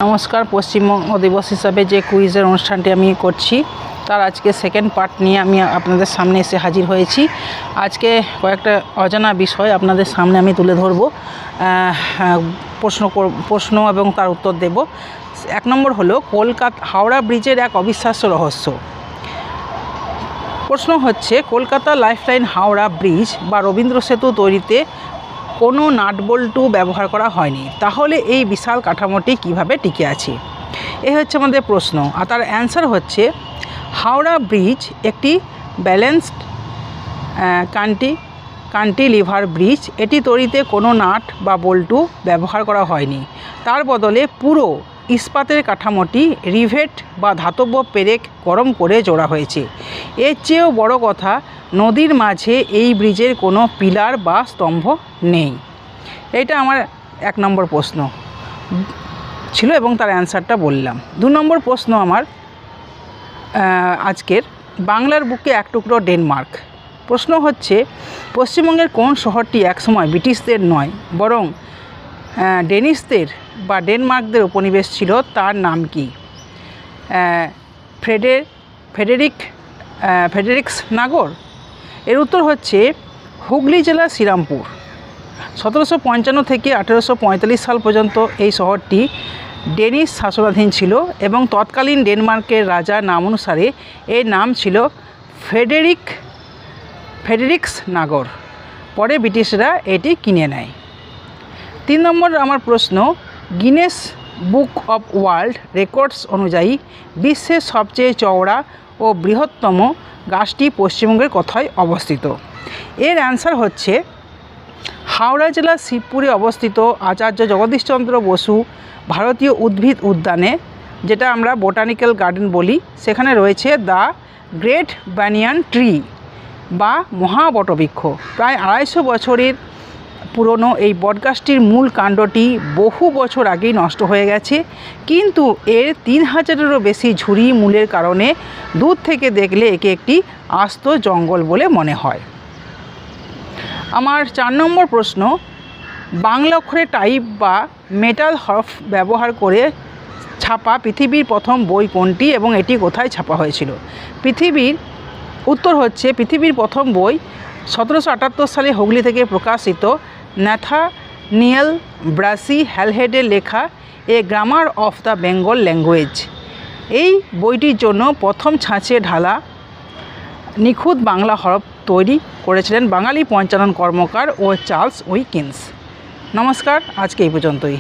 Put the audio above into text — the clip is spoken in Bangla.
নমস্কার। পশ্চিমবঙ্গ দিবস হিসাবে যে কুইজের অনুষ্ঠানটি আমি করছি তার আজকে সেকেন্ড পার্ট নিয়ে আমি আপনাদের সামনে এসে হাজির হয়েছি। আজকে কয়েকটা অজানা বিষয় আপনাদের সামনে আমি তুলে ধরব, প্রশ্ন এবং তার উত্তর দেব। এক নম্বর হলো হাওড়া ব্রিজের এক অবিশ্বাস্য রহস্য। প্রশ্ন হচ্ছে, কলকাতা লাইফলাইন হাওড়া ব্রিজ বা রবীন্দ্র সেতু তৈরিতে কোনো নাটবল্টু ব্যবহার করা হয়নি, তাহলে এই বিশাল কাঠামোটি কিভাবে টিকে আছে? এই হচ্ছে আমাদের প্রশ্ন। আর তার অ্যান্সার হচ্ছে, হাওড়া ব্রিজ একটি ব্যালেন্সড ক্যান্টিলিভার ব্রিজ। এটি তৈরিতে কোনো নাট বা বল্টু ব্যবহার করা হয়নি, তার বদলে পুরো ইস্পাতের কাঠামোটি রিভেট বা ধাতব পেরেক গরম করে জোড়া হয়েছে। এর চেয়েও বড় কথা, নদীর মাঝে এই ব্রিজের কোনো পিলার বা স্তম্ভ নেই। এটা আমার এক নম্বর প্রশ্ন ছিল এবং তার অ্যান্সারটা বললাম। দু নম্বর প্রশ্ন আমার আজকের, বাংলার বুকে এক টুকরো ডেনমার্ক। প্রশ্ন হচ্ছে, পশ্চিমবঙ্গের কোন শহরটি একসময় ব্রিটিশদের নয় বরং ডেনিশদের বা ডেনমার্কদের উপনিবেশ ছিল, তার নাম কি? ফ্রেডেরিক্স নাগর। এর উত্তর হচ্ছে হুগলি জেলা শ্রীরামপুর। 1755 থেকে 1845 সাল পর্যন্ত এই শহরটি ডেনিশ শাসনাধীন ছিল এবং তৎকালীন ডেনমার্কের রাজার নাম অনুসারে এর নাম ছিল ফ্রেডেরিক্স নাগর। পরে ব্রিটিশরা এটি কিনে নেয়। 3 নম্বর আমার প্রশ্ন, Guinness book of world records অনুযায়ী বিশ্বের সবচেয়ে চওড়া ও বৃহত্তম গাছটি পশ্চিমবঙ্গের কোথায় অবস্থিত? এর অ্যান্সার হচ্ছে হাওড়া জেলার শিবপুরে অবস্থিত আচার্য জগদীশচন্দ্র বসু ভারতীয় উদ্ভিদ উদ্যানে, যেটা আমরা বোটানিক্যাল গার্ডেন বলি, সেখানে রয়েছে দ্য গ্রেট ব্যানিয়ান ট্রি বা মহাবটবৃক্ষ। প্রায় 250 বছরের পুরনো এই বটগাছটির মূল কাণ্ডটি বহু বছর আগেই নষ্ট হয়ে গেছে, কিন্তু এর 3000-এরও বেশি ঝুরি মূলের কারণে দূর থেকে দেখলে একে একটি আস্ত জঙ্গল বলে মনে হয়। আমার 4 নম্বর প্রশ্ন, বাংলা অক্ষরে টাইপ বা মেটাল হরফ ব্যবহার করে ছাপা পৃথিবীর প্রথম বই কোনটি এবং এটি কোথায় ছাপা হয়েছিল? উত্তর হচ্ছে, পৃথিবীর প্রথম বই 1778 সালে হুগলি থেকে প্রকাশিত ন্যাথানিয়েল ব্রাসি হ্যালহেডের লেখা a grammar of the Bengal language. এই বইটির জন্য প্রথম ছাঁচে ঢালা নিখুঁত বাংলা হরফ তৈরি করেছিলেন বাঙালি পঞ্চানন কর্মকার ও চার্লস উইকিন্স। নমস্কার, আজকে এই পর্যন্তই।